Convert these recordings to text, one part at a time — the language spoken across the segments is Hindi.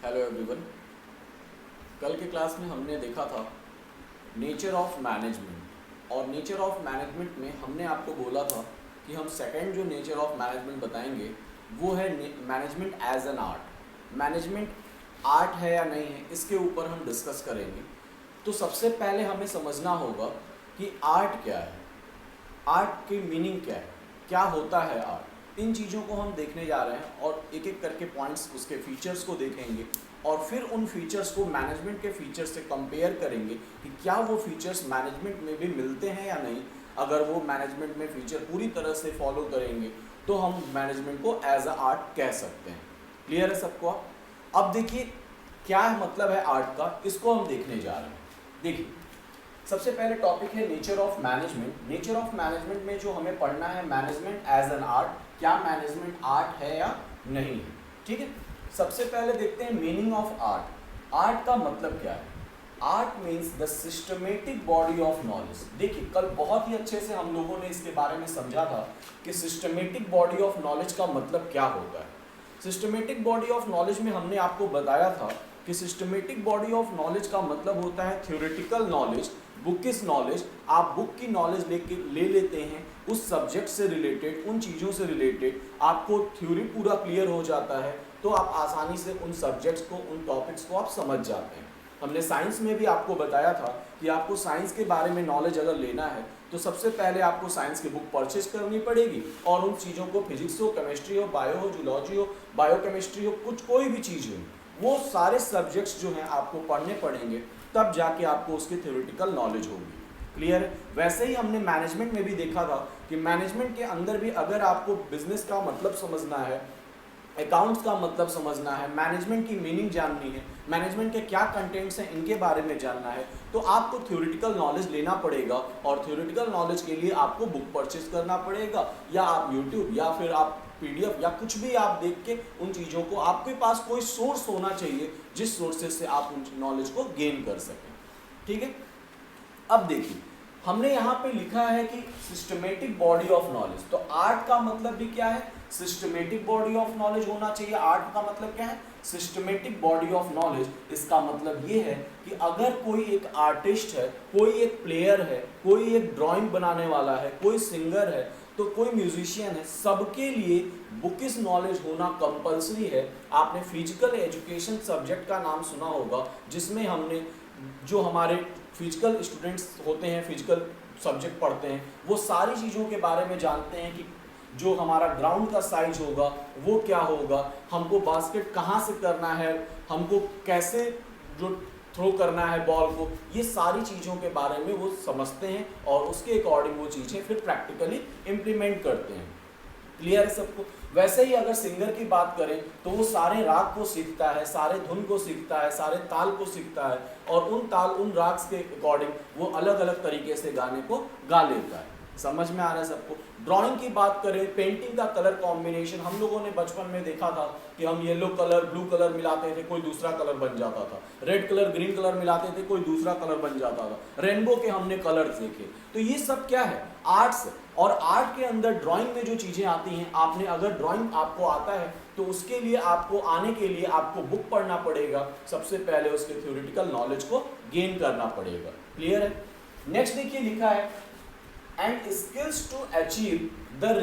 Hello everyone. कल के क्लास में हमने देखा था नेचर ऑफ मैनेजमेंट, और नेचर ऑफ मैनेजमेंट में हमने आपको बोला था कि हम सेकंड जो नेचर ऑफ मैनेजमेंट बताएंगे वो है management as an art. Management art है या नहीं है, इसके ऊपर हम डिस्कस करेंगे। तो सबसे पहले हमें समझना होगा कि आर्ट क्या है, आर्ट की मीनिंग क्या है, क्या होता है आर्ट। इन चीज़ों को हम देखने जा रहे हैं और एक एक करके पॉइंट्स, उसके फीचर्स को देखेंगे और फिर उन फीचर्स को मैनेजमेंट के फीचर्स से कंपेयर करेंगे कि क्या वो फीचर्स मैनेजमेंट में भी मिलते हैं या नहीं। अगर वो मैनेजमेंट में फीचर पूरी तरह से फॉलो करेंगे तो हम मैनेजमेंट को एज अ आर्ट कह सकते हैं। क्लियर है सबको? अब देखिए क्या मतलब है आर्ट का, इसको हम देखने जा रहे हैं। देखिए सबसे पहले टॉपिक है nature of management. Nature of management में जो हमें पढ़ना है मैनेजमेंट एज एन आर्ट, क्या मैनेजमेंट आर्ट है या नहीं है। ठीक है, सबसे पहले देखते हैं मीनिंग ऑफ आर्ट। आर्ट का मतलब क्या है? Art means the systematic body of knowledge. देखिए कल बहुत ही अच्छे से हम लोगों ने इसके बारे में समझा था कि सिस्टमेटिक बॉडी ऑफ नॉलेज का मतलब क्या होता है। सिस्टमेटिक बॉडी ऑफ नॉलेज में हमने आपको बताया था कि सिस्टमेटिक बॉडी ऑफ नॉलेज का मतलब होता है थ्योरेटिकल नॉलेज, बुकिश नॉलेज। आप बुक की नॉलेज ले लेते हैं उस सब्जेक्ट से रिलेटेड, उन चीज़ों से रिलेटेड, आपको थ्योरी पूरा क्लियर हो जाता है तो आप आसानी से उन सब्जेक्ट्स को, उन टॉपिक्स को आप समझ जाते हैं। हमने साइंस में भी आपको बताया था कि आपको साइंस के बारे में नॉलेज अगर लेना है तो सबसे पहले आपको साइंस की बुक परचेज करनी पड़ेगी और उन चीज़ों को, फिजिक्स हो, केमिस्ट्री हो, बायो हो, जूलॉजी हो, बायोकेमिस्ट्री हो, कुछ कोई भी चीज़ हो, वो सारे सब्जेक्ट्स जो हैं आपको पढ़ने पड़ेंगे, तब जाके आपको उसकी थ्योरेटिकल नॉलेज होगी। क्लियर है? वैसे ही हमने मैनेजमेंट में भी देखा था कि मैनेजमेंट के अंदर भी अगर आपको बिजनेस का मतलब समझना है, अकाउंट्स का मतलब समझना है, मैनेजमेंट की मीनिंग जाननी है, मैनेजमेंट के क्या कंटेंट्स हैं इनके बारे में जानना है, तो आपको थ्योरेटिकल नॉलेज लेना पड़ेगा। और थ्योरेटिकल नॉलेज के लिए आपको बुक परचेज करना पड़ेगा, या आप यूट्यूब या फिर आप पीडीएफ या कुछ भी आप देख के उन चीज़ों को, आपके पास कोई सोर्स होना चाहिए जिस सोर्सेज से आप उन नॉलेज को गेन कर सकें। ठीक है, अब देखिए हमने यहाँ पे लिखा है कि सिस्टमेटिक बॉडी ऑफ नॉलेज। तो आर्ट का मतलब भी क्या है? सिस्टमेटिक बॉडी ऑफ नॉलेज होना चाहिए। आर्ट का मतलब क्या है? Systematic body of knowledge. इसका मतलब ये है कि अगर कोई एक आर्टिस्ट है, कोई एक प्लेयर है, कोई एक ड्राइंग बनाने वाला है, कोई सिंगर है, तो कोई म्यूजिशियन है, सबके लिए बुकिश नॉलेज होना कंपलसरी है। आपने फिजिकल एजुकेशन सब्जेक्ट का नाम सुना होगा, जिसमें हमने जो हमारे फिजिकल स्टूडेंट्स होते हैं, फिजिकल सब्जेक्ट पढ़ते हैं, वो सारी चीज़ों के बारे में जानते हैं कि जो हमारा ग्राउंड का साइज होगा वो क्या होगा, हमको बास्केट कहाँ से करना है, हमको कैसे जो थ्रो करना है बॉल को, ये सारी चीज़ों के बारे में वो समझते हैं और उसके अकॉर्डिंग वो चीज़ें फिर प्रैक्टिकली इम्प्लीमेंट करते हैं। क्लियर है सबको? वैसे ही अगर सिंगर की बात करें तो वो सारे राग को सीखता है, सारे धुन को सीखता है, सारे ताल को सीखता है और उन ताल, उन राग्स के अकॉर्डिंग वो अलग अलग तरीके से गाने को गा लेता है। समझ में आ रहा है सबको? ड्राइंग की बात करें, पेंटिंग का कलर कॉम्बिनेशन, हम लोगों ने बचपन में देखा था कि हम येलो कलर ब्लू कलर मिलाते थे, कोई दूसरा कलर बन जाता था, रेड कलर ग्रीन कलर मिलाते थे, कोई दूसरा कलर बन जाता था, रेनबो के हमने कलर्स देखे। तो ये सब क्या है? आर्ट्स। और आर्ट के अंदर ड्राइंग में जो चीज़ें आती हैं, आपने अगर ड्राइंग आपको आता है तो उसके लिए आपको आने के लिए आपको बुक पढ़ना पड़ेगा, सबसे पहले उसके थ्योरेटिकल नॉलेज को गेन करना पड़ेगा। क्लियर है? नेक्स्ट देखिए लिखा है and skills to achieve the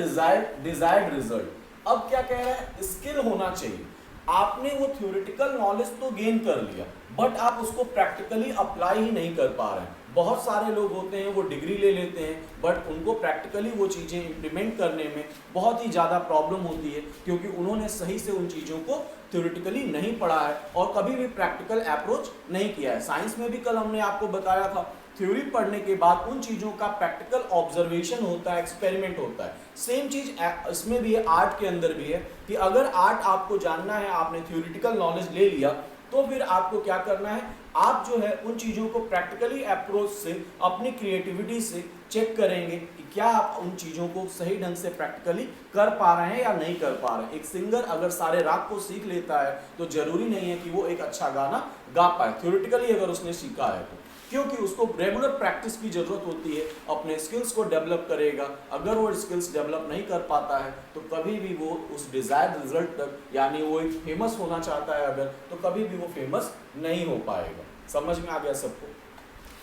desired result. अब क्या कह रहा है? स्किल होना चाहिए। आपने वो थ्योरेटिकल नॉलेज तो गेन कर लिया, बट आप उसको प्रैक्टिकली अप्लाई ही नहीं कर पा रहे हैं। बहुत सारे लोग होते हैं वो डिग्री ले लेते हैं, बट उनको प्रैक्टिकली वो चीज़ें इम्प्लीमेंट करने में बहुत ही ज़्यादा प्रॉब्लम होती है, क्योंकि उन्होंने सही से उन चीज़ों को थ्योरेटिकली नहीं पढ़ा है और कभी भी प्रैक्टिकल अप्रोच नहीं किया है। साइंस में भी कल हमने आपको बताया था, थ्योरी पढ़ने के बाद उन चीज़ों का प्रैक्टिकल ऑब्जर्वेशन होता है, एक्सपेरिमेंट होता है। सेम चीज़ इसमें भी है, आर्ट के अंदर भी है कि अगर आर्ट आपको जानना है, आपने थ्योरेटिकल नॉलेज ले लिया, तो फिर आपको क्या करना है? आप जो है उन चीज़ों को प्रैक्टिकली अप्रोच से, अपनी क्रिएटिविटी से चेक करेंगे कि क्या आप उन चीज़ों को सही ढंग से प्रैक्टिकली कर पा रहे हैं या नहीं कर पा रहे हैं। एक सिंगर अगर सारे राग को सीख लेता है तो जरूरी नहीं है कि वो एक अच्छा गाना गा पाए, थ्योरेटिकली अगर उसने सीखा है तो। क्योंकि उसको रेगुलर प्रैक्टिस की जरूरत होती है, अपने स्किल्स को डेवलप करेगा। अगर वो स्किल्स डेवलप नहीं कर पाता है तो कभी भी वो उस डिजायर्ड रिजल्ट तक, यानी वो एक फेमस होना चाहता है अगर, तो कभी भी वो फेमस नहीं हो पाएगा। समझ में आ गया सबको?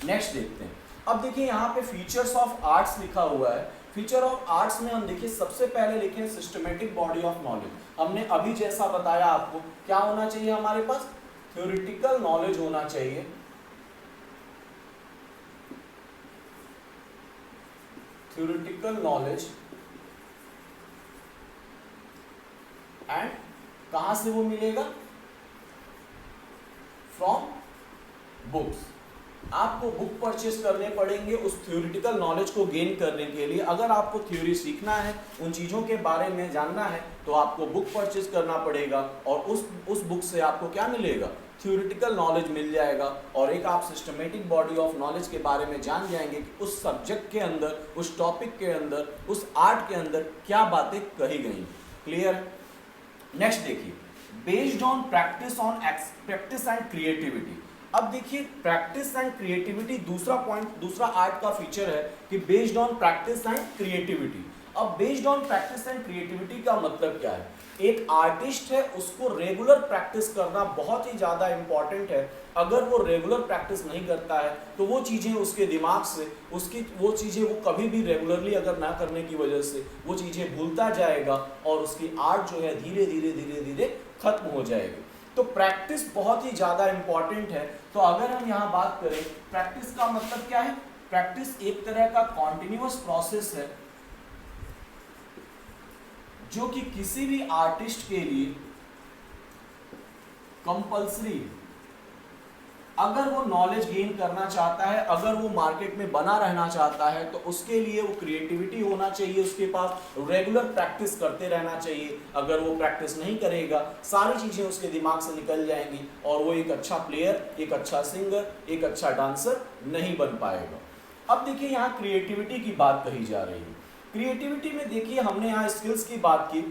नेक्स्ट देखते हैं। अब देखिए यहाँ पे फीचर्स ऑफ आर्ट्स लिखा हुआ है। फीचर ऑफ आर्ट्स में हम देखिए सबसे पहले लिखे सिस्टमेटिक बॉडी ऑफ नॉलेज। हमने अभी जैसा बताया आपको, क्या होना चाहिए हमारे पास? थ्योरेटिकल नॉलेज होना चाहिए, थ्योरेटिकल नॉलेज, एंड कहां से वो मिलेगा? From books. आपको बुक परचेस करने पड़ेंगे उस थ्योरेटिकल नॉलेज को गेन करने के लिए। अगर आपको थ्योरी सीखना है, उन चीज़ों के बारे में जानना है, तो आपको बुक परचेस करना पड़ेगा और उस बुक से आपको क्या मिलेगा? थ्योरेटिकल नॉलेज मिल जाएगा। और एक आप सिस्टमेटिक बॉडी ऑफ नॉलेज के बारे में जान जाएंगे कि उस सब्जेक्ट के अंदर, उस टॉपिक के अंदर, उस आर्ट के अंदर क्या बातें कही गई। क्लियर? नेक्स्ट देखिए, based on practice and creativity. अब देखिए प्रैक्टिस एंड क्रिएटिविटी दूसरा पॉइंट, दूसरा आर्ट का फीचर है कि based on practice and creativity. अब based on practice and creativity का मतलब क्या है? एक आर्टिस्ट है, उसको रेगुलर प्रैक्टिस करना बहुत ही ज्यादा इंपॉर्टेंट है। अगर वो रेगुलर प्रैक्टिस नहीं करता है तो वो चीजें उसके दिमाग से, वो चीजें वो कभी भी रेगुलरली अगर ना करने की वजह से वो चीजें भूलता जाएगा और उसकी आर्ट जो है धीरे धीरे धीरे धीरे खत्म हो जाएगी। तो प्रैक्टिस बहुत ही ज्यादा इंपॉर्टेंट है। तो अगर हम यहाँ बात करें, प्रैक्टिस का मतलब क्या है? प्रैक्टिस एक तरह का कॉन्टिन्यूअस प्रोसेस है जो कि किसी भी आर्टिस्ट के लिए कंपल्सरी, अगर वो नॉलेज गेन करना चाहता है, अगर वो मार्केट में बना रहना चाहता है, तो उसके लिए वो क्रिएटिविटी होना चाहिए उसके पास, रेगुलर प्रैक्टिस करते रहना चाहिए। अगर वो प्रैक्टिस नहीं करेगा, सारी चीजें उसके दिमाग से निकल जाएंगी और वो एक अच्छा प्लेयर, एक अच्छा सिंगर, एक अच्छा डांसर नहीं बन पाएगा। अब देखिए यहाँ क्रिएटिविटी की बात कही जा रही है। क्रिएटिविटी में देखिए हमने यहाँ स्किल्स की बात की।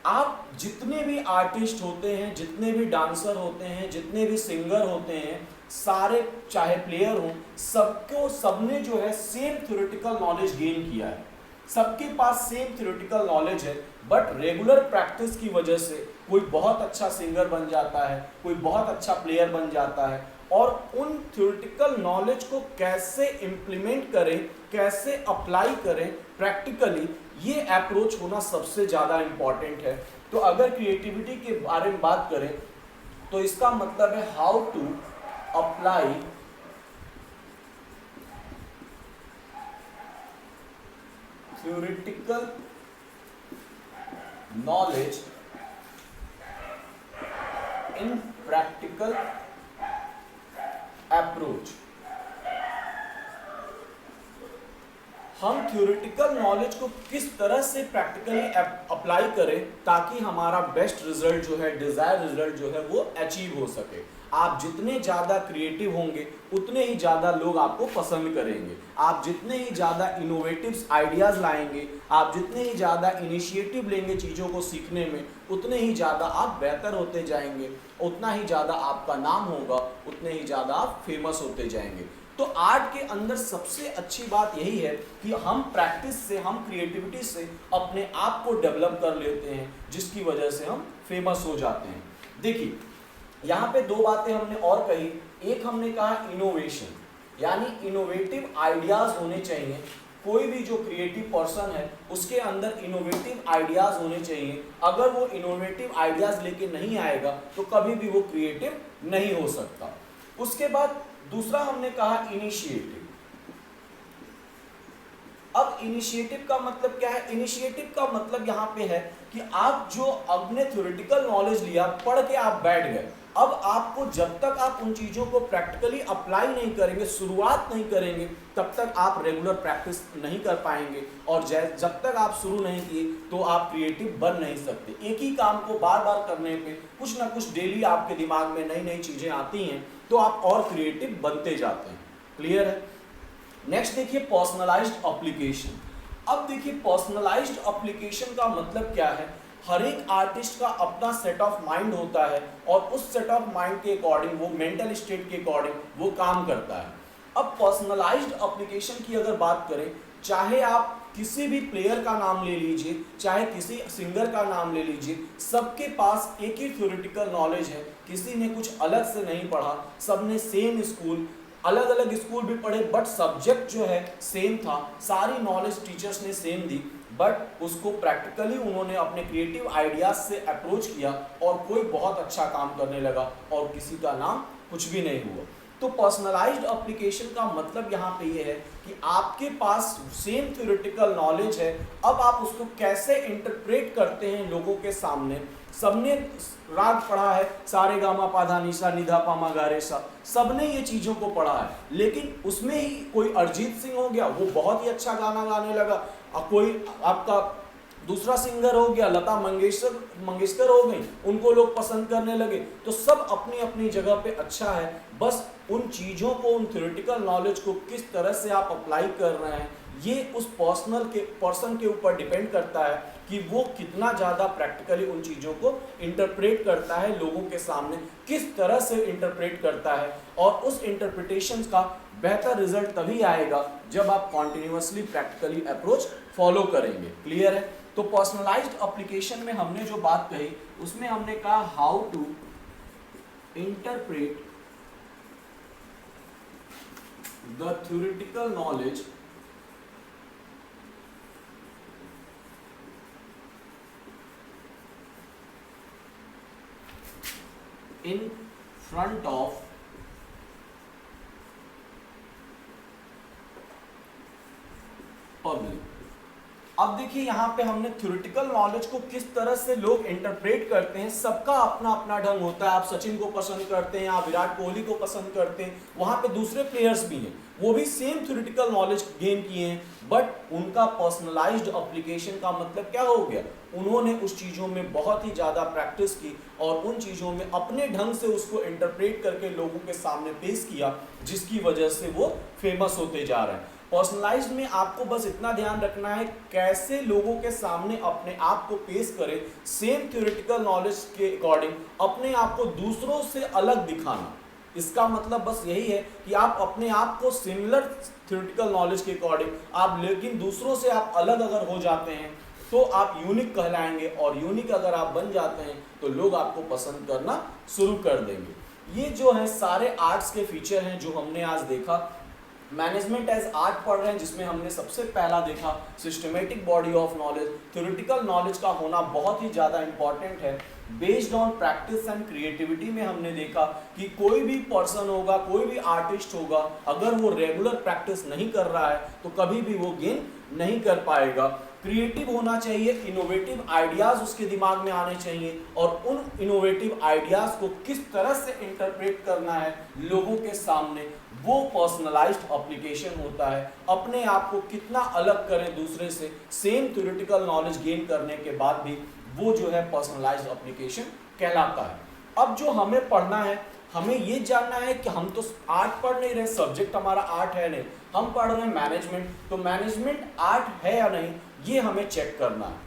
आप जितने भी आर्टिस्ट होते हैं, जितने भी डांसर होते हैं, जितने भी सिंगर होते हैं, सारे चाहे प्लेयर हों, सबने जो है सेम थ्योरेटिकल नॉलेज गेन किया है। सबके पास सेम थ्योरेटिकल नॉलेज है, बट रेगुलर प्रैक्टिस की वजह से कोई बहुत अच्छा सिंगर बन जाता है, कोई बहुत अच्छा प्लेयर बन जाता है। और उन थ्योरेटिकल नॉलेज को कैसे इम्प्लीमेंट करें, कैसे अप्लाई करें प्रैक्टिकली, ये अप्रोच होना सबसे ज़्यादा इम्पॉर्टेंट है। तो अगर क्रिएटिविटी के बारे में बात करें तो इसका मतलब है how to apply theoretical knowledge in practical approach. हम थ्योरेटिकल नॉलेज को किस तरह से प्रैक्टिकली अप्लाई करें ताकि हमारा बेस्ट रिजल्ट जो है, डिजायर रिजल्ट जो है वो अचीव हो सके। आप जितने ज़्यादा क्रिएटिव होंगे उतने ही ज़्यादा लोग आपको पसंद करेंगे। आप जितने ही ज़्यादा इनोवेटिव आइडियाज़ लाएंगे, आप जितने ही ज़्यादा इनिशिएटिव लेंगे चीज़ों को सीखने में, उतने ही ज़्यादा आप बेहतर होते जाएंगे, उतना ही ज़्यादा आपका नाम होगा, उतने ही ज़्यादा आप फेमस होते जाएंगे। तो आर्ट के अंदर सबसे अच्छी बात यही है कि हम प्रैक्टिस से, हम क्रिएटिविटी से अपने आप को डेवलप कर लेते हैं, जिसकी वजह से हम फेमस हो जाते हैं। देखिए यहाँ पे दो बातें हमने और कही। एक हमने कहा इनोवेशन, यानी इनोवेटिव आइडियाज होने चाहिए। कोई भी जो क्रिएटिव पर्सन है उसके अंदर इनोवेटिव आइडियाज होने चाहिए। अगर वो इनोवेटिव आइडियाज लेके नहीं आएगा तो कभी भी वो क्रिएटिव नहीं हो सकता। उसके बाद दूसरा हमने कहा इनिशिएटिव। अब इनिशिएटिव का मतलब क्या है? इनिशिएटिव का मतलब यहाँ पे है कि आप जो अपने थ्योरेटिकल नॉलेज लिया, पढ़ के आप बैठ गए, अब आपको जब तक आप उन चीज़ों को प्रैक्टिकली अप्लाई नहीं करेंगे, शुरुआत नहीं करेंगे, तब तक आप रेगुलर प्रैक्टिस नहीं कर पाएंगे। और जब तक आप शुरू नहीं किए तो आप क्रिएटिव बन नहीं सकते। एक ही काम को बार बार करने पे कुछ ना कुछ डेली आपके दिमाग में नई नई चीज़ें आती हैं, तो आप और क्रिएटिव बनते जाते हैं। क्लियर है? नेक्स्ट देखिए पर्सनलाइज्ड एप्लीकेशन। अब देखिए पर्सनलाइज्ड एप्लीकेशन का मतलब क्या है? हर एक आर्टिस्ट का अपना सेट ऑफ माइंड होता है और उस सेट ऑफ माइंड के अकॉर्डिंग, वो मेंटल स्टेट के अकॉर्डिंग वो काम करता है। अब पर्सनलाइज्ड एप्लीकेशन की अगर बात करें, चाहे आप किसी भी प्लेयर का नाम ले लीजिए, चाहे किसी सिंगर का नाम ले लीजिए, सबके पास एक ही थ्योरेटिकल नॉलेज है, किसी ने कुछ अलग से नहीं पढ़ा, सबने सेम स्कूल, अलग अलग स्कूल भी पढ़े बट सब्जेक्ट जो है सेम था, सारी नॉलेज टीचर्स ने सेम दी, बट उसको प्रैक्टिकली उन्होंने अपने क्रिएटिव आइडियाज से अप्रोच किया और कोई बहुत अच्छा काम करने लगा और किसी का नाम कुछ भी नहीं हुआ। तो पर्सनलाइज्ड एप्लीकेशन का मतलब यहाँ पे ये है कि आपके पास सेम थ्योरेटिकल नॉलेज है, अब आप उसको कैसे इंटरप्रेट करते हैं लोगों के सामने। सबने राग पढ़ा है, सारे गामा पाधा निशा निधा पामा गा रे सा, सबने ये चीज़ों को पढ़ा है, लेकिन उसमें ही कोई अरिजीत सिंह हो गया, वो बहुत ही अच्छा गाना गाने लगा, कोई आपका दूसरा सिंगर हो गया, लता मंगेशकर हो गई, उनको लोग पसंद करने लगे। तो सब अपनी अपनी जगह पे अच्छा है, बस उन चीज़ों को, उन थ्योरेटिकल नॉलेज को किस तरह से आप अप्लाई कर रहे हैं, ये उस पर्सन के ऊपर डिपेंड करता है कि वो कितना ज़्यादा प्रैक्टिकली उन चीज़ों को इंटरप्रेट करता है, लोगों के सामने किस तरह से इंटरप्रेट करता है। और उस इंटरप्रिटेशन का बेहतर रिजल्ट तभी आएगा जब आप कॉन्टिन्यूसली प्रैक्टिकली अप्रोच फॉलो करेंगे। क्लियर है? तो पर्सनलाइज्ड एप्लीकेशन में हमने जो बात कही उसमें हमने कहा how to interpret the theoretical knowledge in front of public. अब देखिए यहाँ पे हमने थ्योरेटिकल नॉलेज को किस तरह से लोग इंटरप्रेट करते हैं, सबका अपना अपना ढंग होता है। आप सचिन को पसंद करते हैं, आप विराट कोहली को पसंद करते हैं, वहाँ पे दूसरे प्लेयर्स भी हैं, वो भी सेम थ्योरेटिकल नॉलेज गेन किए हैं, बट उनका पर्सनलाइज्ड एप्लीकेशन का मतलब क्या हो गया, उन्होंने उस चीज़ों में बहुत ही ज़्यादा प्रैक्टिस की और उन चीज़ों में अपने ढंग से उसको इंटरप्रेट करके लोगों के सामने पेश किया, जिसकी वजह से वो फेमस होते जा रहे हैं। पर्सनलाइज्ड में आपको बस इतना ध्यान रखना है कैसे लोगों के सामने अपने आप को पेश करें, सेम थ्योरेटिकल नॉलेज के अकॉर्डिंग अपने आप को दूसरों से अलग दिखाना। इसका मतलब बस यही है कि आप अपने आप को सिमिलर थ्योरेटिकल नॉलेज के अकॉर्डिंग आप, लेकिन दूसरों से आप अलग अगर हो जाते हैं तो आप यूनिक कहलाएंगे, और यूनिक अगर आप बन जाते हैं तो लोग आपको पसंद करना शुरू कर देंगे। ये जो है सारे आर्ट्स के फीचर हैं जो हमने आज देखा। मैनेजमेंट एज आर्ट पढ़ रहे हैं, जिसमें हमने सबसे पहला देखा systematic body of knowledge. Theoretical knowledge का होना बहुत ही ज़्यादा इंपॉर्टेंट है। Based on practice and creativity में हमने देखा कि कोई भी पर्सन होगा, कोई भी आर्टिस्ट होगा, अगर वो रेगुलर प्रैक्टिस नहीं कर रहा है तो कभी भी वो गेन नहीं कर पाएगा। क्रिएटिव होना चाहिए, इनोवेटिव आइडियाज़ उसके दिमाग में आने चाहिए, और उन इनोवेटिव आइडियाज़ को किस तरह से इंटरप्रेट करना है लोगों के सामने, वो पर्सनलाइज्ड एप्लीकेशन होता है। अपने आप को कितना अलग करें दूसरे से, सेम थ्योरेटिकल नॉलेज गेन करने के बाद भी, वो जो है पर्सनलाइज्ड एप्लीकेशन कहलाता है। अब जो हमें पढ़ना है, हमें ये जानना है कि हम तो आर्ट पढ़ नहीं रहे, सब्जेक्ट हमारा आर्ट है नहीं, हम पढ़ रहे हैं मैनेजमेंट, तो मैनेजमेंट आर्ट है या नहीं ये हमें चेक करना है।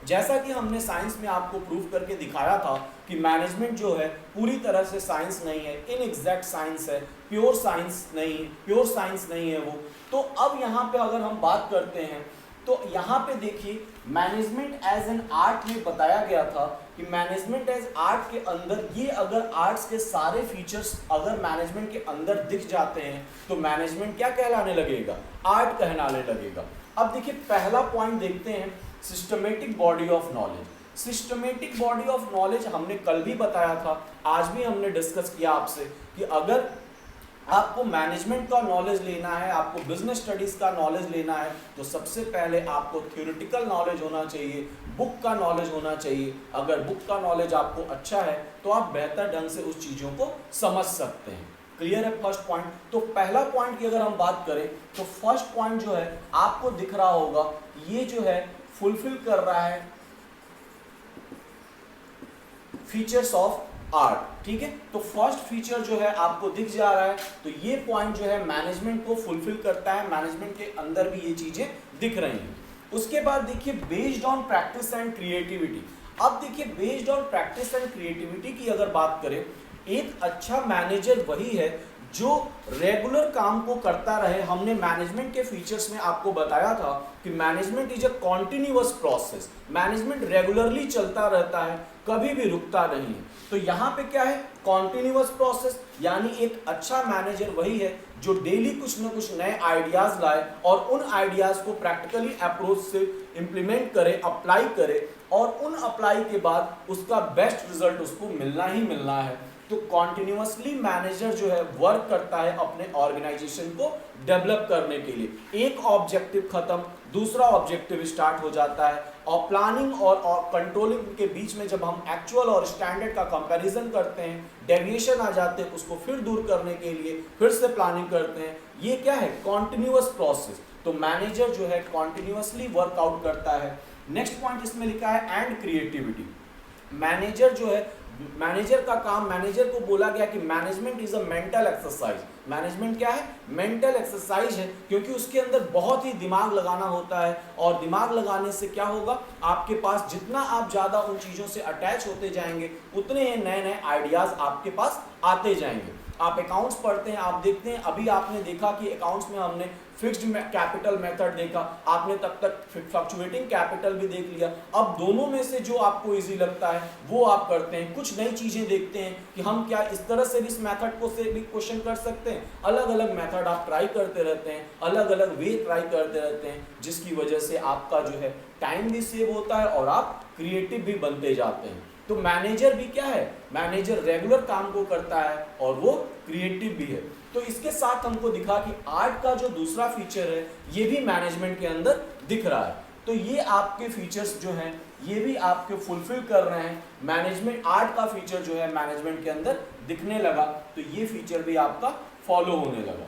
जैसा कि हमने साइंस में आपको प्रूव करके दिखाया था कि मैनेजमेंट जो है पूरी तरह से साइंस नहीं है, इनएग्जैक्ट साइंस है, प्योर साइंस नहीं है वो। तो अब यहाँ पे अगर हम बात करते हैं तो यहाँ पे देखिए मैनेजमेंट एज एन आर्ट में बताया गया था कि मैनेजमेंट एज आर्ट के अंदर ये अगर आर्ट्स के सारे फीचर्स अगर मैनेजमेंट के अंदर दिख जाते हैं तो मैनेजमेंट क्या कहलाने लगेगा, आर्ट कहलाने लगेगा। अब देखिए पहला पॉइंट देखते हैं, systematic body of knowledge. Systematic body of knowledge हमने कल भी बताया था, आज भी हमने डिस्कस किया आपसे कि अगर आपको मैनेजमेंट का नॉलेज लेना है, आपको बिजनेस स्टडीज का नॉलेज लेना है, तो सबसे पहले आपको थ्योरेटिकल नॉलेज होना चाहिए, बुक का नॉलेज होना चाहिए। अगर बुक का नॉलेज आपको अच्छा है तो आप बेहतर ढंग से उस चीज़ों को समझ सकते हैं। क्लियर है फर्स्ट पॉइंट? तो पहला पॉइंट की अगर हम बात करें तो फर्स्ट पॉइंट जो है आपको दिख रहा होगा, ये जो है फुलफिल कर रहा है फीचर्स ऑफ आर्ट। ठीक है, तो फर्स्ट फीचर जो है आपको दिख जा रहा है, तो ये पॉइंट जो है मैनेजमेंट को फुलफिल करता है, मैनेजमेंट के अंदर भी ये चीजें दिख रही हैं। उसके बाद देखिए based on practice and creativity. अब देखिए based on practice and creativity की अगर बात करें, एक अच्छा मैनेजर वही है जो रेगुलर काम को करता रहे। हमने मैनेजमेंट के फीचर्स में आपको बताया था कि management is a continuous process, management regularly चलता रहता है, कभी भी रुकता नहीं है। तो यहाँ पे क्या है, कॉन्टिन्यूअस प्रोसेस, यानी एक अच्छा मैनेजर वही है जो डेली कुछ ना कुछ नए आइडियाज लाए और उन आइडियाज को प्रैक्टिकली अप्रोच से इंप्लीमेंट करे, अप्लाई करे, और उन अप्लाई के बाद उसका बेस्ट रिजल्ट उसको मिलना ही मिलना है। तो कॉन्टिन्यूअसली मैनेजर जो है वर्क करता है अपने ऑर्गेनाइजेशन को डेवलप करने के लिए। एक ऑब्जेक्टिव खत्म, दूसरा ऑब्जेक्टिव स्टार्ट हो जाता है, और प्लानिंग और कंट्रोलिंग के बीच में जब हम एक्चुअल और स्टैंडर्ड का कंपैरिजन करते हैं, डेविएशन आ जाते हैं, उसको फिर दूर करने के लिए फिर से प्लानिंग करते हैं। ये क्या है, कॉन्टिन्यूअस प्रोसेस। तो मैनेजर जो है कॉन्टिन्यूअसली वर्कआउट करता है। नेक्स्ट पॉइंट इसमें लिखा है एंड क्रिएटिविटी। मैनेजर जो है, मैनेजर का काम, मैनेजर को बोला गया कि management is a mental exercise. Management क्या है, मेंटल एक्सरसाइज है, क्योंकि उसके अंदर बहुत ही दिमाग लगाना होता है, और दिमाग लगाने से क्या होगा, आपके पास जितना आप ज़्यादा उन चीज़ों से अटैच होते जाएंगे उतने ही नए नए आइडियाज़ आपके पास आते जाएंगे। आप अकाउंट्स पढ़ते हैं, आप देखते हैं, अभी आपने देखा कि अकाउंट्स में हमने फिक्स्ड कैपिटल मेथड देखा, आपने तब तक फ्लक्चुएटिंग कैपिटल भी देख लिया। अब दोनों में से जो आपको इजी लगता है वो आप करते हैं। कुछ नई चीजें देखते हैं कि हम क्या इस तरह से भी इस मेथड को से भी क्वेश्चन कर सकते हैं। अलग अलग मेथड आप ट्राई करते रहते हैं, अलग अलग वे ट्राई करते रहते हैं, जिसकी वजह से आपका जो है टाइम भी सेव होता है और आप क्रिएटिव भी बनते जाते हैं। तो मैनेजर भी क्या है, मैनेजर रेगुलर काम को करता है और वो क्रिएटिव भी है। तो इसके साथ हमको दिखा कि आर्ट का जो दूसरा फीचर है ये भी मैनेजमेंट के अंदर दिख रहा है। तो ये आपके फीचर्स जो हैं ये भी आपके फुलफिल कर रहे हैं। मैनेजमेंट, आर्ट का फीचर जो है मैनेजमेंट के अंदर दिखने लगा, तो ये फीचर भी आपका फॉलो होने लगा।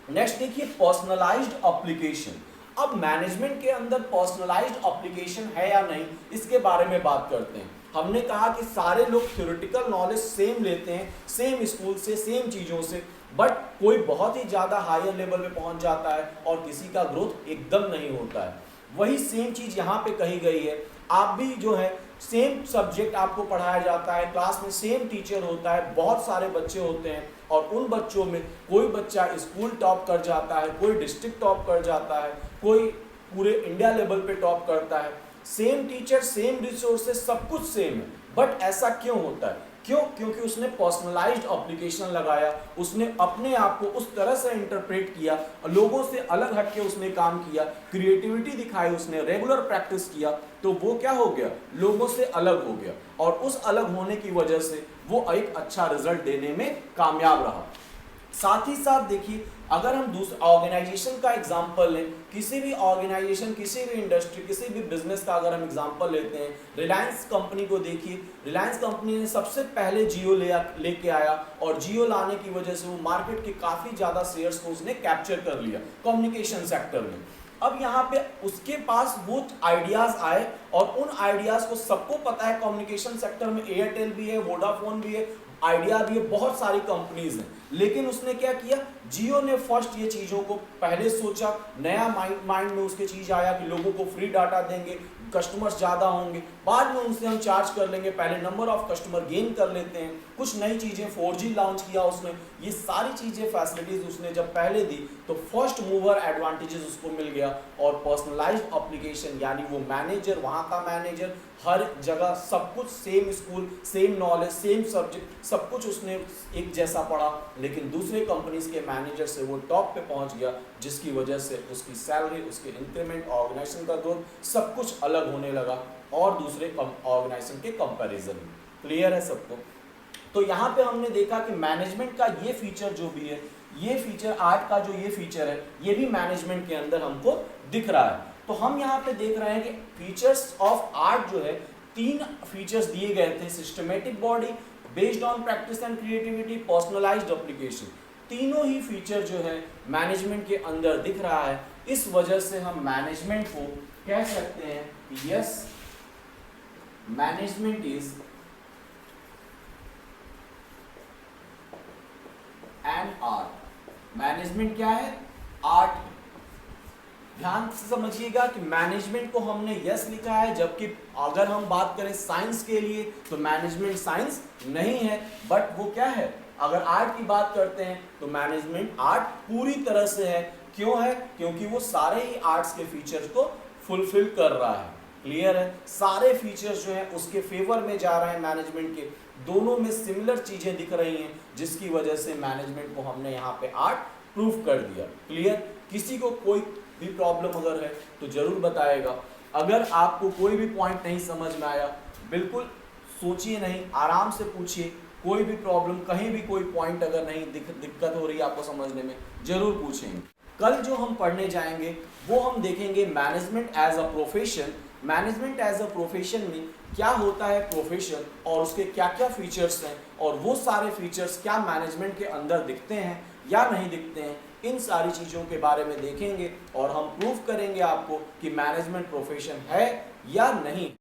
नेक्स्ट देखिए, पर्सनलाइज्ड एप्लीकेशन। अब मैनेजमेंट के अंदर पर्सनलाइज्ड एप्लीकेशन है या नहीं, इसके बारे में बात करते हैं। हमने कहा कि सारे लोग थ्योरेटिकल नॉलेज सेम लेते हैं, सेम स्कूल से, सेम चीज़ों से, बट कोई बहुत ही ज़्यादा हायर लेवल पे पहुंच जाता है और किसी का ग्रोथ एकदम नहीं होता है। वही सेम चीज़ यहाँ पे कही गई है। आप भी जो है सेम सब्जेक्ट आपको पढ़ाया जाता है, क्लास में सेम टीचर होता है, बहुत सारे बच्चे होते हैं, और उन बच्चों में कोई बच्चा स्कूल टॉप कर जाता है, कोई डिस्ट्रिक्ट टॉप कर जाता है, कोई पूरे इंडिया लेवल पे टॉप करता है। सेम टीचर, सेम रिसोर्सेज, सब कुछ सेम है, बट ऐसा क्यों होता है? क्यों? क्योंकि उसने पर्सनलाइज्ड एप्लीकेशन लगाया, उसने अपने आप को उस तरह से इंटरप्रेट किया, लोगों से अलग हट के उसने काम किया, क्रिएटिविटी दिखाई उसने, रेगुलर प्रैक्टिस किया, तो वो क्या हो गया, लोगों से अलग हो गया, और उस अलग होने की वजह से वो एक अच्छा रिजल्ट देने में कामयाब रहा। साथ ही साथ देखिए, अगर हम दूसरे ऑर्गेनाइजेशन का एग्जांपल लें, किसी भी ऑर्गेनाइजेशन, किसी भी इंडस्ट्री, किसी भी बिजनेस का अगर हम एग्जांपल लेते हैं, रिलायंस कंपनी को देखिए। रिलायंस कंपनी ने सबसे पहले जियो लेके आया, और जियो लाने की वजह से वो मार्केट के काफ़ी ज़्यादा शेयर्स को उसने कैप्चर कर लिया कम्युनिकेशन सेक्टर में। अब यहाँ पे उसके पास वो आइडियाज़ आए, और उन आइडियाज़ को सबको पता है कम्युनिकेशन सेक्टर में एयरटेल भी है, वोडाफोन भी है, आइडिया भी है, बहुत सारी कंपनीज हैं, लेकिन उसने क्या किया, जियो ने फर्स्ट ये चीज़ों को पहले सोचा, नया माइंड में उसके चीज़ आया कि लोगों को फ्री डाटा देंगे, कस्टमर्स ज़्यादा होंगे, बाद में उनसे हम चार्ज कर लेंगे, पहले नंबर ऑफ कस्टमर गेन कर लेते हैं, कुछ नई चीज़ें 4G लॉन्च किया उसने, ये सारी चीज़ें फैसिलिटीज़ उसने जब पहले दी तो फर्स्ट मूवर एडवांटेजेस उसको मिल गया। और पर्सनलाइज्ड एप्लीकेशन, यानी वो मैनेजर, वहाँ का मैनेजर, हर जगह सब कुछ same school, same knowledge, same subject, सब कुछ उसने एक जैसा पढ़ा, लेकिन दूसरे कंपनीज के मैनेजर से वो टॉप पे पहुंच गया, जिसकी वजह से उसकी सैलरी, उसके इंक्रीमेंट, ऑर्गेनाइजेशन का ग्रोथ, सब कुछ अलग होने लगा और दूसरे ऑर्गेनाइजेशन के कंपैरिजन में। क्लियर है सबको? तो यहाँ पे हमने देखा कि मैनेजमेंट का ये फीचर जो भी है, ये फीचर, आर्ट का जो ये फीचर है, ये भी मैनेजमेंट के अंदर हमको दिख रहा है। तो हम यहाँ पे देख रहे हैं कि फीचर्स ऑफ आर्ट जो है, 3 फीचर्स दिए गए थे, systematic body, based on practice and creativity, personalised application. तीनों ही फीचर जो है मैनेजमेंट के अंदर दिख रहा है। इस वजह से हम मैनेजमेंट को कह सकते हैं कि yes, management is an art. Management क्या है? आर्ट है। ध्यान से समझिएगा कि मैनेजमेंट को हमने यस लिखा है, जबकि अगर हम बात करें साइंस के लिए तो मैनेजमेंट साइंस नहीं है, बट वो क्या है? अगर आर्ट की बात करते हैं तो मैनेजमेंट आर्ट पूरी तरह से है। क्यों है? क्योंकि वो सारे ही आर्ट्स के फीचर्स को फुलफिल कर रहा है। क्लियर है? सारे फीचर्स जो हैं उसके फेवर में जा रहे हैं मैनेजमेंट के, दोनों में सिमिलर चीजें दिख रही हैं, जिसकी वजह से मैनेजमेंट को हमने यहाँ पे आर्ट प्रूफ कर दिया। क्लियर? किसी को कोई भी प्रॉब्लम अगर है तो जरूर बताएगा। अगर आपको कोई भी पॉइंट नहीं समझ में आया, बिल्कुल सोचिए नहीं, आराम से पूछिए। कोई भी प्रॉब्लम, कहीं भी कोई पॉइंट अगर नहीं दिक्कत हो रही है आपको समझने में, जरूर पूछेंगे। कल जो हम पढ़ने जाएंगे वो हम देखेंगे management as a profession. Management as a profession में क्या होता है प्रोफेशन, और उसके क्या क्या फीचर्स हैं, और वो सारे फीचर्स क्या मैनेजमेंट के अंदर दिखते हैं या नहीं दिखते हैं, इन सारी चीज़ों के बारे में देखेंगे और हम प्रूफ करेंगे आपको कि मैनेजमेंट प्रोफेशन है या नहीं।